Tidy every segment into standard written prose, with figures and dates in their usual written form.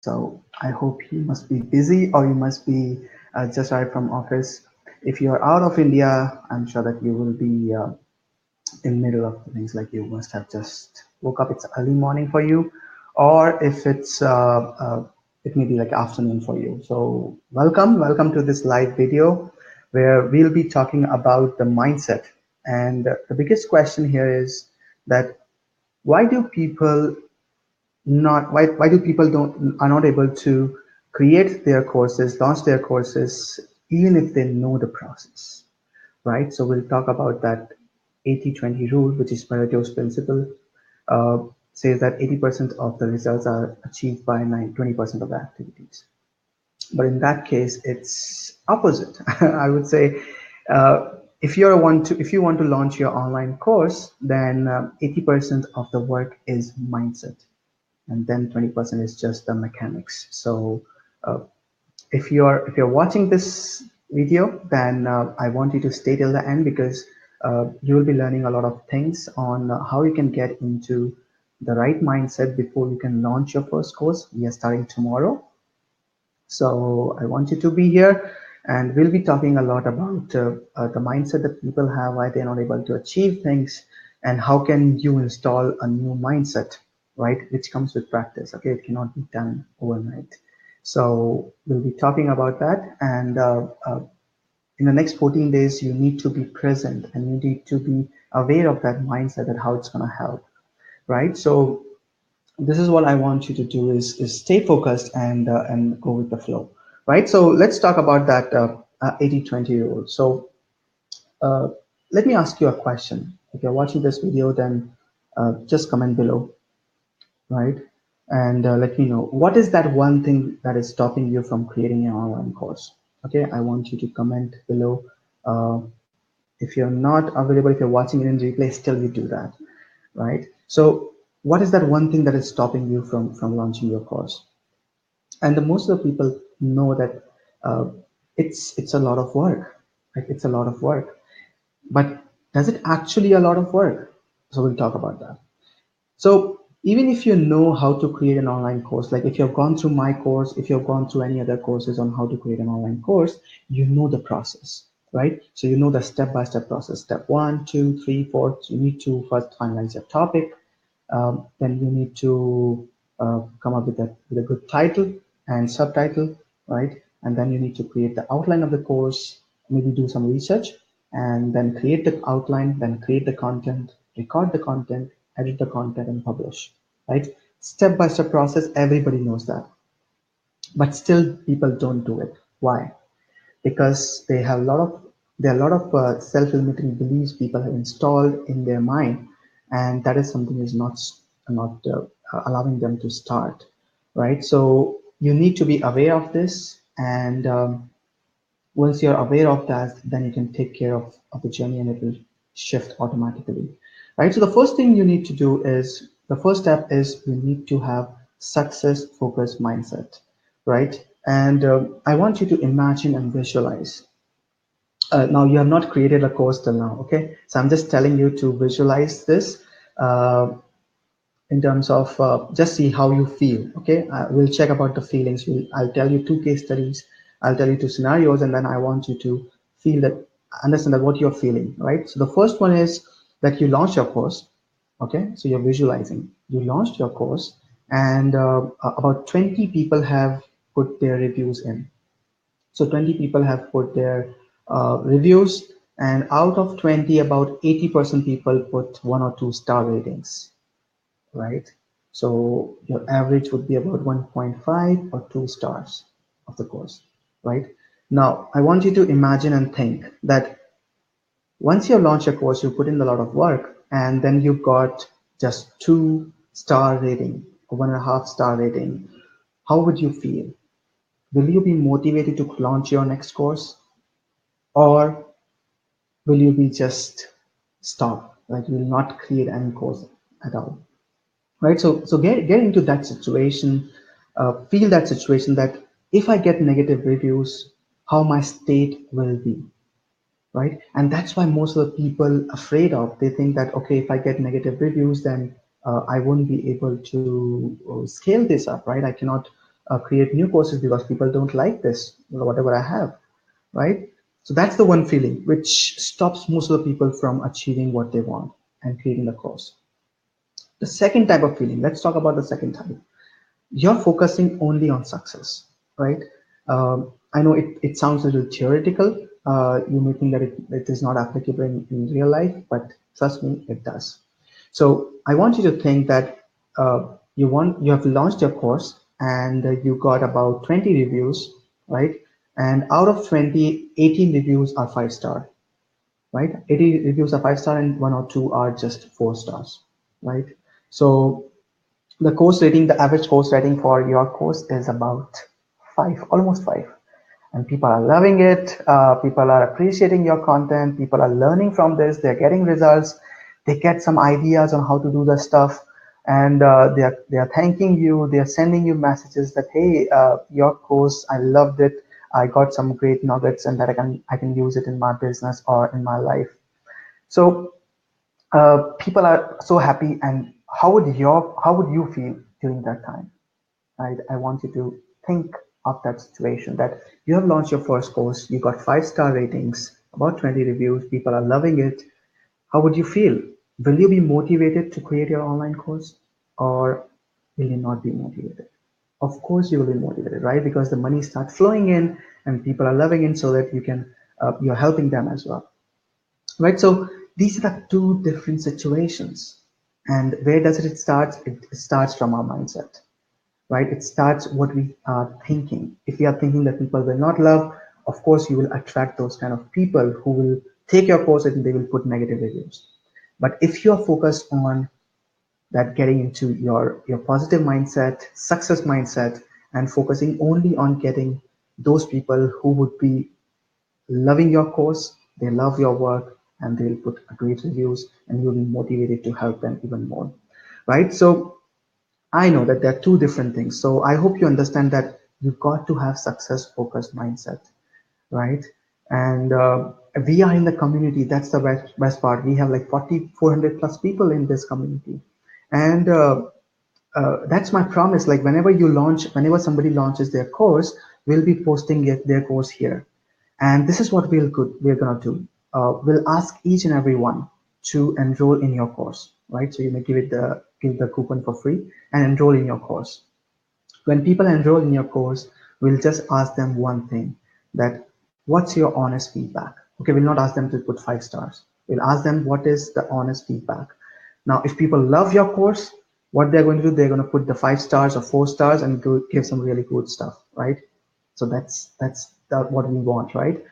So I hope you must be busy or you must be just arrived from office. If you are out of India, I'm sure that you will be in middle of things, like you must have just woke up. It's early morning for you, or if it's it may be like afternoon for you. So welcome to this live video where we'll be talking about the mindset. And the biggest question here is that why do people not why do people don't are not able to create their courses, launch their courses, even if they know the process, right? So we'll talk about that 80-20 rule, which is Pareto's principle. uh, Says that 80% of the results are achieved by 20% of the activities. But in that case, it's opposite. I would say, uh, if you want to launch your online course, then 80% of the work is mindset, and then 20% is just the mechanics. So uh, if you're watching this video, then I want you to stay till the end, because you will be learning a lot of things on how you can get into the right mindset before you can launch your first course. We are starting tomorrow, so I want you to be here, and we'll be talking a lot about the mindset that people have, why they're not able to achieve things, and how can you install a new mindset, right? Which comes with practice. Okay, it cannot be done overnight. So we'll be talking about that, and in the next 14 days, you need to be present and you need to be aware of that mindset and how it's going to help, right? So this is what I want you to do is stay focused and go with the flow, right? So let's talk about that 80-20 rule. So uh, let me ask you a question. If you're watching this video, then just comment below, right? And let me know, what is that one thing that is stopping you from creating an online course? Okay, I want you to comment below. Uh, if you're not available, if you're watching it in replay, still you do that, right? So what is that one thing that is stopping you from launching your course? And the most of the people know that uh, it's a lot of work, right? It's a lot of work, but does it actually a lot of work? So we'll talk about that. So even if you know how to create an online course, like if you've gone through my course, if you've gone through any other courses on how to create an online course, you know the process, right? So you know the step-by-step process. Step one, two, three, four. You need to first finalize your topic. Then you need to come up with a good title and subtitle, right? And then you need to create the outline of the course, maybe do some research, and then create the outline, then create the content, record the content, edit the content, and publish, right? Step by step process, everybody knows that. But still, people don't do it. Why? Because they have a lot of there are a lot of self-limiting beliefs people have installed in their mind, and that is something is not allowing them to start, right? So you need to be aware of this, and once you're aware of that, then you can take care of the journey, and it will shift automatically, right? So the first thing you need to do is the first step is you need to have success focused mindset, right? And I want you to imagine and visualize. Now you have not created a course till now, okay? So I'm just telling you to visualize this uh, in terms of just see how you feel, okay? We'll check about the feelings. I'll tell you two case studies, I'll tell you two scenarios, and then I want you to feel that, understand that what you're feeling, right? So the first one is that you launch your course, okay? So you're visualizing. You launched your course, and about 20 people have put their reviews in. So 20 people have put their reviews, and out of 20, about 80% people put one or two star ratings, right? So your average would be about 1.5 or 2 stars of the course, right? Now, I want you to imagine and think that once you launch a course, you put in a lot of work, and then you got just 2 star rating, or 1.5 star rating. How would you feel? Will you be motivated to launch your next course, or will you be just stop? Like you will not create any course at all, right? So get into that situation, feel that situation, that if I get negative reviews, how my state will be, right? And that's why most of the people afraid of, they think that, okay, if I get negative reviews, then I won't be able to scale this up, right? I cannot create new courses because people don't like this, whatever I have, right? So that's the one feeling which stops most of the people from achieving what they want and creating the course. The second type of feeling, let's talk about the second type. You're focusing only on success, right? I know it sounds a little theoretical. You may think that it is not applicable in real life, but trust me, it does. So I want you to think that you have launched your course and you got about 20 reviews, right? And out of 20, 18 reviews are 5 star, right? 80 reviews are 5 star and one or two are just 4 stars, right? So the course rating, the average course rating for your course is about 5, almost 5. And people are loving it. People are appreciating your content. People are learning from this. They're getting results. They get some ideas on how to do the stuff, and they are thanking you. They are sending you messages that, hey, your course, I loved it. I got some great nuggets, and that I can use it in my business or in my life. So people are so happy. And how would you feel during that time? I want you to think of that situation that you have launched your first course, you got 5 star ratings, about 20 reviews, people are loving it. How would you feel? Will you be motivated to create your online course, or will you not be motivated? Of course you will be motivated, right? Because the money starts flowing in and people are loving it, so that you're helping them as well, right? So these are the two different situations. And where does it start? It starts from our mindset, right? It starts what we are thinking. If we are thinking that people will not love, of course, you will attract those kind of people who will take your course and they will put negative reviews. But if you are focused on that, getting into your positive mindset, success mindset, and focusing only on getting those people who would be loving your course, they love your work, and they'll put great reviews, and you'll be motivated to help them even more, right? So I know that there are two different things. So I hope you understand that you've got to have success focused mindset, right? And we are in the community. That's the best part. We have like 400 plus people in this community. And that's my promise. Like whenever somebody launches their course, we'll be posting their course here. And this is what we're gonna do. We'll ask each and every one to enroll in your course, right? So you may give the coupon for free and enroll in your course. When people enroll in your course, we'll just ask them one thing, that what's your honest feedback? Okay, we'll not ask them to put 5 stars. We'll ask them what is the honest feedback. Now, if people love your course, what they're going to do, they're going to put the 5 stars or 4 stars and give some really good stuff, right? So that's what we want, right?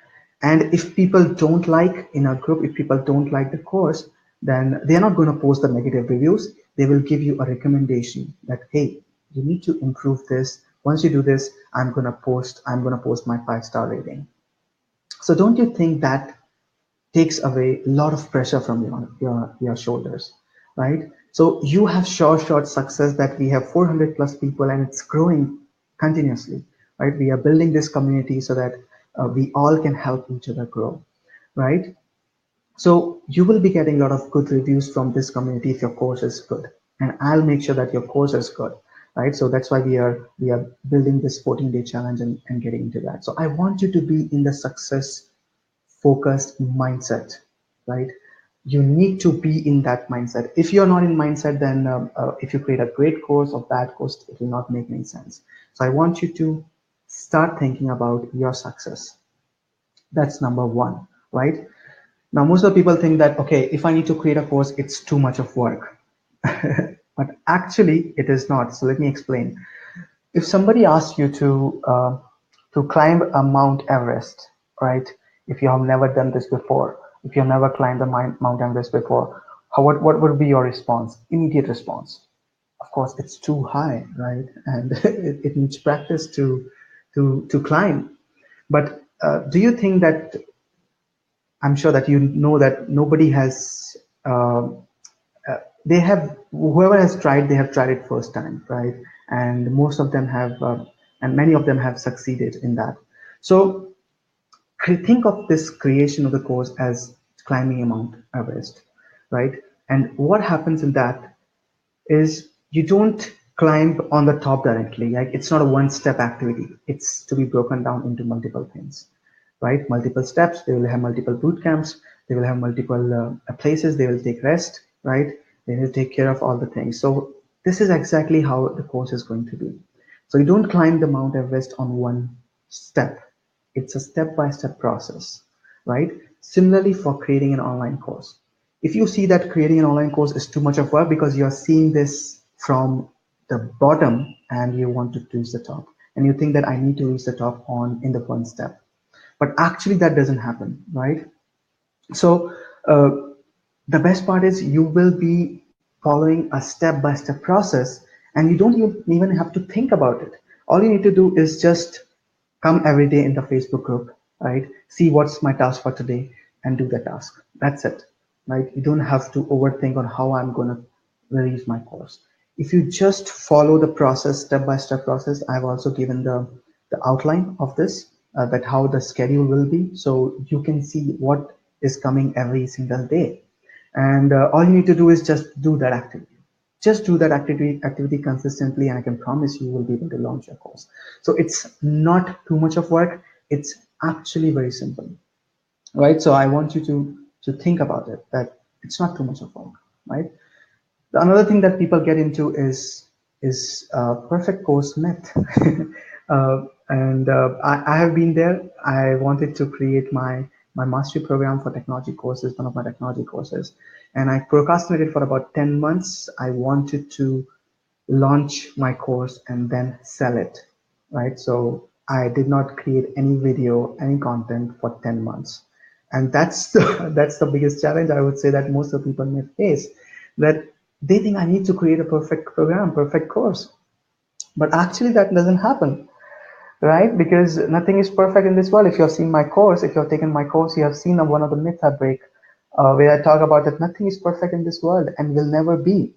And if people don't like in our group, if people don't like the course, then they're not going to post the negative reviews. They will give you a recommendation that, hey, you need to improve this. Once you do this, I'm going to post my 5 star rating. So don't you think that takes away a lot of pressure from your shoulders, right? So you have short success, that we have 400 plus people and it's growing continuously, right? We are building this community so that we all can help each other grow, right? So you will be getting a lot of good reviews from this community if your course is good, and I'll make sure that your course is good, right? So that's why we are building this 14-day challenge and getting into that. So I want you to be in the success focused mindset, right? You need to be in that mindset. If you're not in mindset, then if you create a great course or bad course, it will not make any sense. So I want you to start thinking about your success. That's number one, right? Now, most of the people think that, okay, if I need to create a course, it's too much of work. But actually, it is not. So let me explain. If somebody asks you to climb a Mount Everest, right? If you have never done this before, if you have never climbed the Mount Everest before, what would be your response? Immediate response. Of course, it's too high, right? And it needs practice to climb. But do you think that, I'm sure that you know that nobody has uh, they have whoever has tried, they have tried it first time, right? And most of them have and many of them have succeeded in that. So think of this creation of the course as climbing a Mount Everest, right? And what happens in that is, you don't climb on the top directly. Like it's not a one step activity. It's to be broken down into multiple things, right? Multiple steps. They will have multiple boot camps. They will have multiple places. They will take rest, right? They will take care of all the things. So this is exactly how the course is going to be. So you don't climb the Mount Everest on one step. It's a step by step process, right? Similarly for creating an online course. If you see that creating an online course is too much of work because you're seeing this from the bottom and you want to reach the top, and you think that I need to reach the top on in the one step, but actually that doesn't happen, right? So uh, the best part is you will be following a step by step process, and you don't even have to think about it. All you need to do is just come every day in the Facebook group, right? See what's my task for today and do the task. That's it, right? You don't have to overthink on how I'm going to release my course. If you just follow the process, step by step process, I've also given the outline of this, that how the schedule will be. So you can see what is coming every single day. And all you need to do is just do that activity. Just do that activity consistently, and I can promise you will be able to launch your course. So it's not too much of work. It's actually very simple, right? So I want you to think about it, that it's not too much of work, right? Another thing that people get into is perfect course myth. And I have been there. I wanted to create my mastery program for technology courses, one of my technology courses, and I procrastinated for about 10 months. I wanted to launch my course and then sell it, right? So I did not create any video, any content for 10 months. And that's that's the biggest challenge I would say that most of people may face, that they think I need to create a perfect program, perfect course. But actually that doesn't happen, right? Because nothing is perfect in this world. If you've seen my course, if you've taken my course, you have seen one of the myths I break, where I talk about that nothing is perfect in this world and will never be,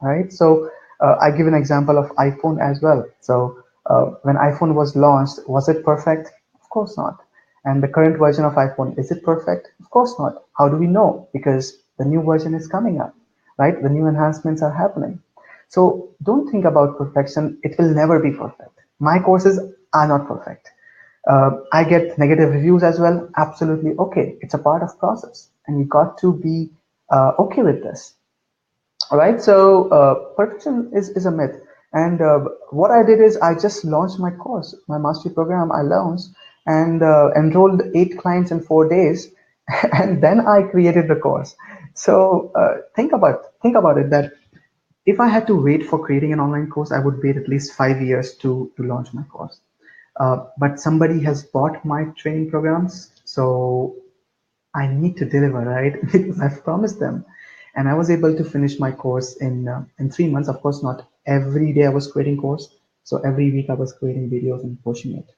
right? So I give an example of iPhone as well. So when iPhone was launched, was it perfect? Of course not. And the current version of iPhone, is it perfect? Of course not. How do we know? Because the new version is coming up, right? The new enhancements are happening. So don't think about perfection. It will never be perfect. My courses are not perfect. I get negative reviews as well. Absolutely okay. It's a part of process, and you got to be okay with this. All right. So perfection is a myth. And what I did is I just launched my course, my mastery program. I launched and enrolled 8 clients in 4 days, and then I created the course. So think about it, that if I had to wait for creating an online course, I would wait at least 5 years to launch my course. But somebody has bought my training programs, so I need to deliver, right? Because I've promised them. And I was able to finish my course in 3 months. Of course, not every day I was creating course. So every week I was creating videos and pushing it.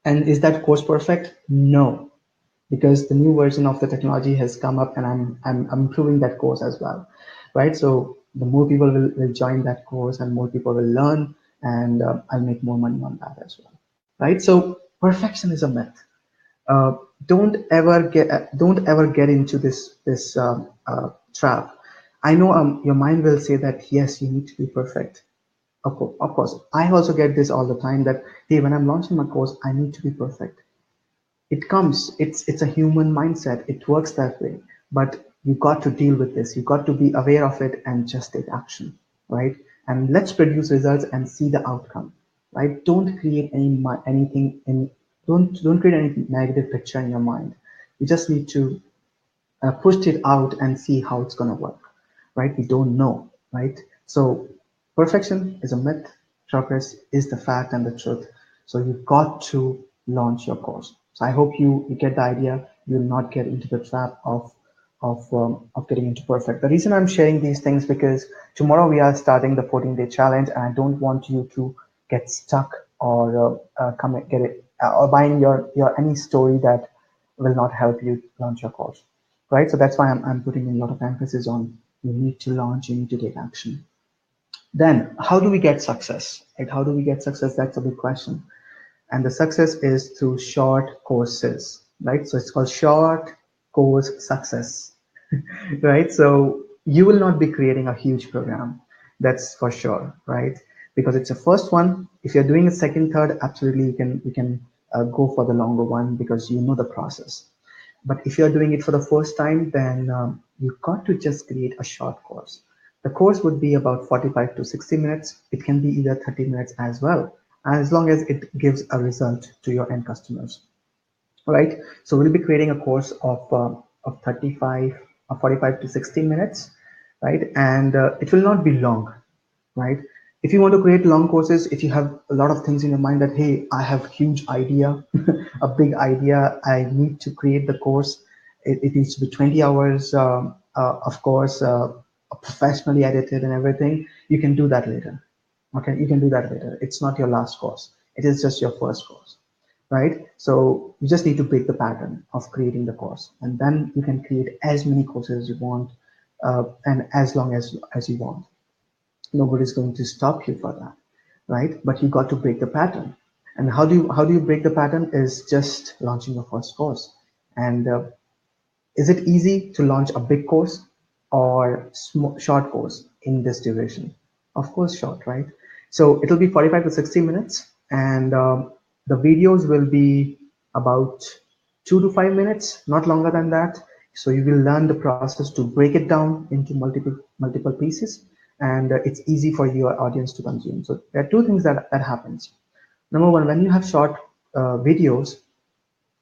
And is that course perfect? No, because the new version of the technology has come up, and I'm improving that course as well, right? So the more people will join that course and more people will learn, and I'll make more money on that as well, right? So perfection is a myth. uh, don't ever get into this trap. I know your mind will say that yes, you need to be perfect. Of course, I also get this all the time, that hey, when I'm launching my course, I need to be perfect. It's a human mindset. It works that way. But you got to deal with this. You got to be aware of it and just take action, right? And let's produce results and see the outcome, right? Don't create anything in don't create any negative picture in your mind. You just need to pushed it out and see how it's going to work, right? We don't know, right? So perfection is a myth, progress is the fact and the truth. So you've got to launch your course. So I hope you get the idea. You'll not get into the trap of getting into perfect. The reason I'm sharing these things, because tomorrow we are starting the 14-day challenge, and I don't want you to get stuck, or come and get it, or buying your any story that will not help you launch your course, right? So that's why I'm putting a lot of emphasis on, you need to launch, you need to take action. Then how do we get success, right? How do we get success? That's a big question. And the success is through short courses, right? So it's called short course success. Right? So you will not be creating a huge program. That's for sure, right? Because it's a first one. If you're doing a second, third, absolutely you can go for the longer one because you know the process. But if you're doing it for the first time, then you got to just create a short course. The course would be about 45 to 60 minutes. It can be either 30 minutes as well, as long as it gives a result to your end customers, right? So we'll be creating a course of 35 or 45 to 60 minutes, right? And it will not be long, right? If you want to create long courses, if you have a lot of things in your mind that, hey, I have huge idea, a big idea, I need to create the course. It needs to be 20 hours, of course, professionally edited and everything. You can do that later. Okay, you can do that later. It's not your last course. It is just your first course, right? So you just need to break the pattern of creating the course, and then you can create as many courses as you want, and as long as you want. Nobody's going to stop you for that, right? But you got to break the pattern. And how do you break the pattern is just launching your first course. And is it easy to launch a big course or short course in this duration? Of course, short, right? So it'll be 45 to 60 minutes, and the videos will be about 2 to 5 minutes, not longer than that. So you will learn the process to break it down into multiple pieces, and it's easy for your audience to consume. So there are two things that happens. Number one, when you have short videos,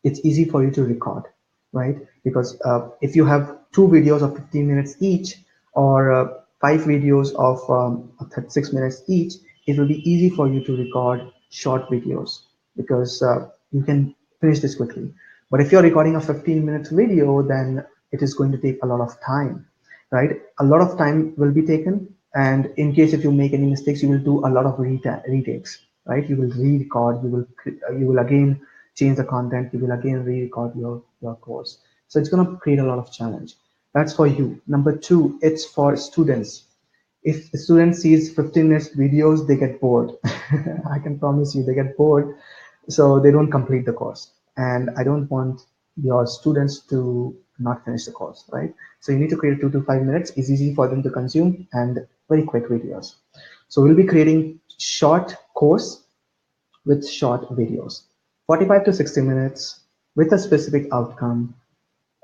it's easy for you to record, right? Because if you have two videos of 15 minutes each, or five videos of 36 minutes each, it will be easy for you to record short videos because you can finish this quickly. But if you're recording a 15-minute video, then it is going to take a lot of time, right? A lot of time will be taken, and in case if you make any mistakes, you will do a lot of retakes, right? You will re-record, you will again change the content, you will again re-record your course. So it's going to create a lot of challenge. That's for you. Number two, it's for students. If the student sees 15 minutes videos, they get bored. I can promise you they get bored, so they don't complete the course. And I don't want your students to not finish the course, right? So you need to create 2 to 5 minutes. It's easy for them to consume and very quick videos. So we'll be creating short course with short videos, 45 to 60 minutes with a specific outcome,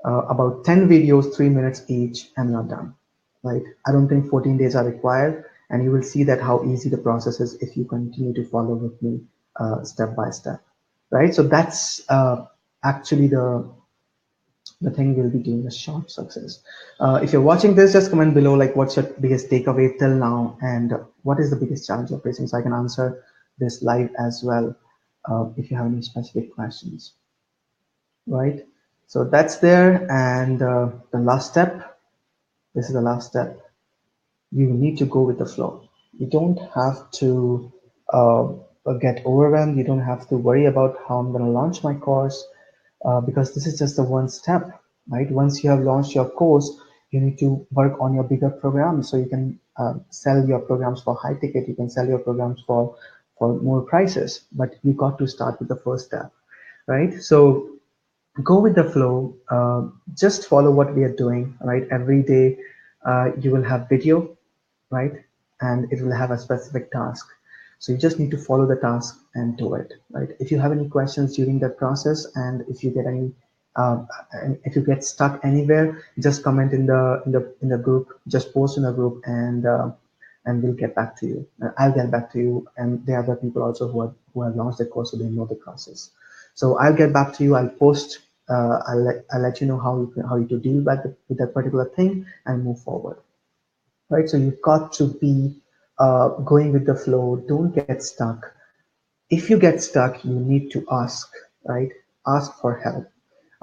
about 10 videos, 3 minutes each, and you're done, right? I don't think 14 days are required, and you will see that how easy the process is if you continue to follow with me step by step, right? So that's actually the thing we'll be doing a short success. If you're watching this, just comment below like what's your biggest takeaway till now, and what is the biggest challenge you're facing, so I can answer this live as well if you have any specific questions, right? So that's there, and the last step. This is the last step. You need to go with the flow. You don't have to uh, get overwhelmed. You don't have to worry about how I'm going to launch my course because this is just the one step, right? Once you have launched your course, you need to work on your bigger programs so you can sell your programs for high ticket. You can sell your programs for more prices, but you got to start with the first step, right? So go with the flow. Just follow what we are doing, right? Every day, you will have video, right? And it will have a specific task. So you just need to follow the task and do it, right? If you have any questions during that process, and if you get any, and if you get stuck anywhere, just comment in the group. Just post in the group, and we'll get back to you. I'll get back to you, and there are other people also who have launched the course, so they know the process. So I'll get back to you. I'll post. I'll let you know how you to deal with that particular thing and move forward, right? So you've got to be going with the flow. Don't get stuck. If you get stuck, you need to ask, right? Ask for help.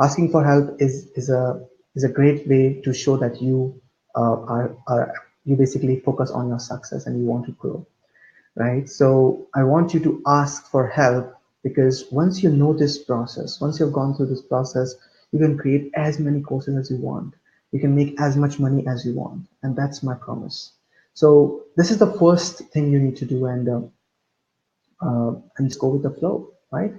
Asking for help is a great way to show that you you basically focus on your success and you want to grow, right? So I want you to ask for help, because once you know this process, once you've gone through this process, you can create as many courses as you want. You can make as much money as you want, and that's my promise. So this is the first thing you need to do, and just go with the flow, right?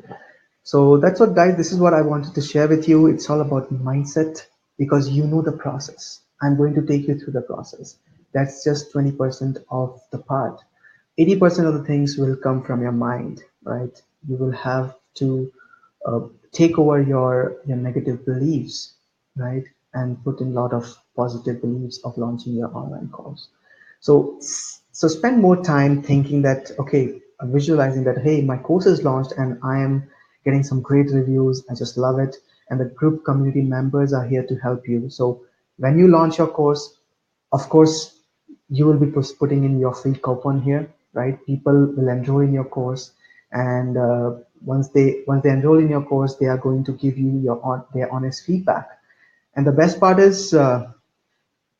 So that's what, guys. This is what I wanted to share with you. It's all about mindset because you know the process. I'm going to take you through the process. That's just 20% of the part. 80% of the things will come from your mind, right? You will have to uh, take over your negative beliefs, right? And put in a lot of positive beliefs of launching your online course. So spend more time thinking that, okay, visualizing that, hey, my course is launched and I am getting some great reviews. I just love it. And the group community members are here to help you. So when you launch your course, of course, you will be putting in your free coupon here, right? People will enroll in your course, and once they enroll in your course, they are going to give you their honest feedback. And the best part is, hey,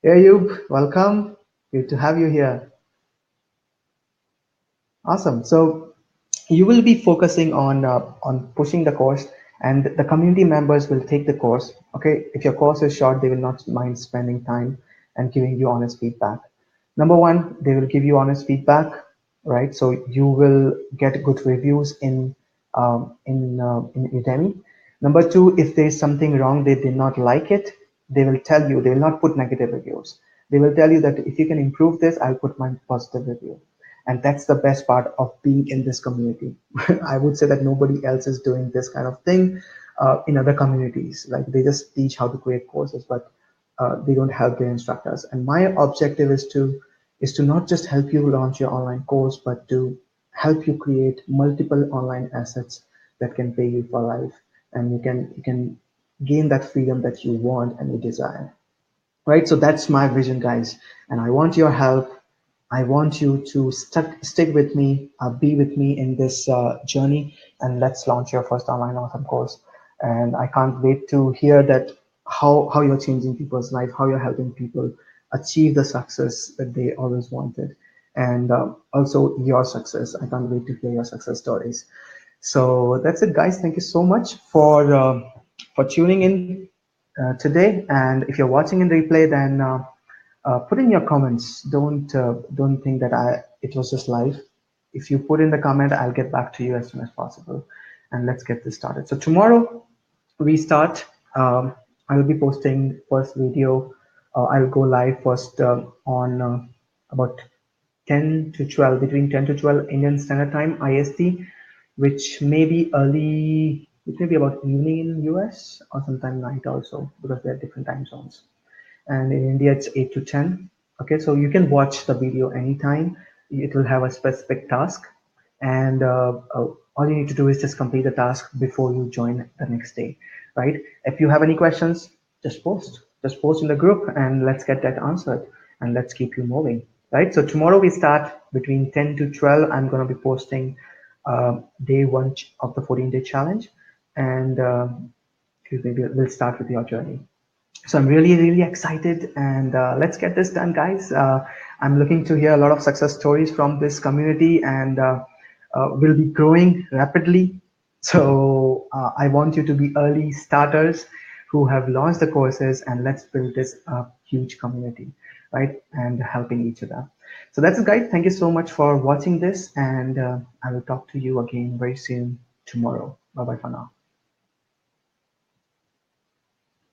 you, welcome. Good to have you here. Awesome. So you will be focusing on pushing the course, and the community members will take the course. Okay, if your course is short, they will not mind spending time and giving you honest feedback. Number one, they will give you honest feedback, right? So you will get good reviews in Udemy. Number two, if there is something wrong, they did not like it, they will tell you. They will not put negative reviews. They will tell you that if you can improve this, I'll put my positive review. And that's the best part of being in this community. I would say that nobody else is doing this kind of thing in other communities. Like they just teach how to create courses, but they don't help their instructors. And my objective is to not just help you launch your online course, but to help you create multiple online assets that can pay you for life, and you can gain that freedom that you want and you desire. Right? So that's my vision, guys, and I want your help. I want you to stick with me, be with me in this journey, and let's launch your first online awesome course. And I can't wait to hear that how you're changing people's life, how you're helping people achieve the success that they always wanted, and also your success. I can't wait to hear your success stories. So that's it, guys. Thank you so much for tuning in today. And if you're watching in replay, then put in your comments. Don't think that I it was just live. If you put in the comment, I'll get back to you as soon as possible, and let's get this started. So tomorrow we start. I will be posting first video. I'll go live first on about 10 to 12, between 10 to 12 Indian Standard Time IST, which may be early. It may be about evening in US or sometime night also, because there are different time zones. And in India it's 8 to 10. Okay, so you can watch the video anytime. It will have a specific task, and all you need to do is just complete the task before you join the next day, right? If you have any questions, just post in the group, and let's get that answered, and let's keep you moving, right? So tomorrow we start between 10 to 12. I'm going to be posting day one of the 14-day challenge, and we'll start with your journey. So I'm really, really excited, and let's get this done, guys. I'm looking to hear a lot of success stories from this community, and we'll be growing rapidly. So I want you to be early starters who have launched the courses, and let's build this huge community, right? And helping each other. So that's it, guys. Thank you so much for watching this, and I will talk to you again very soon tomorrow. Bye bye for now.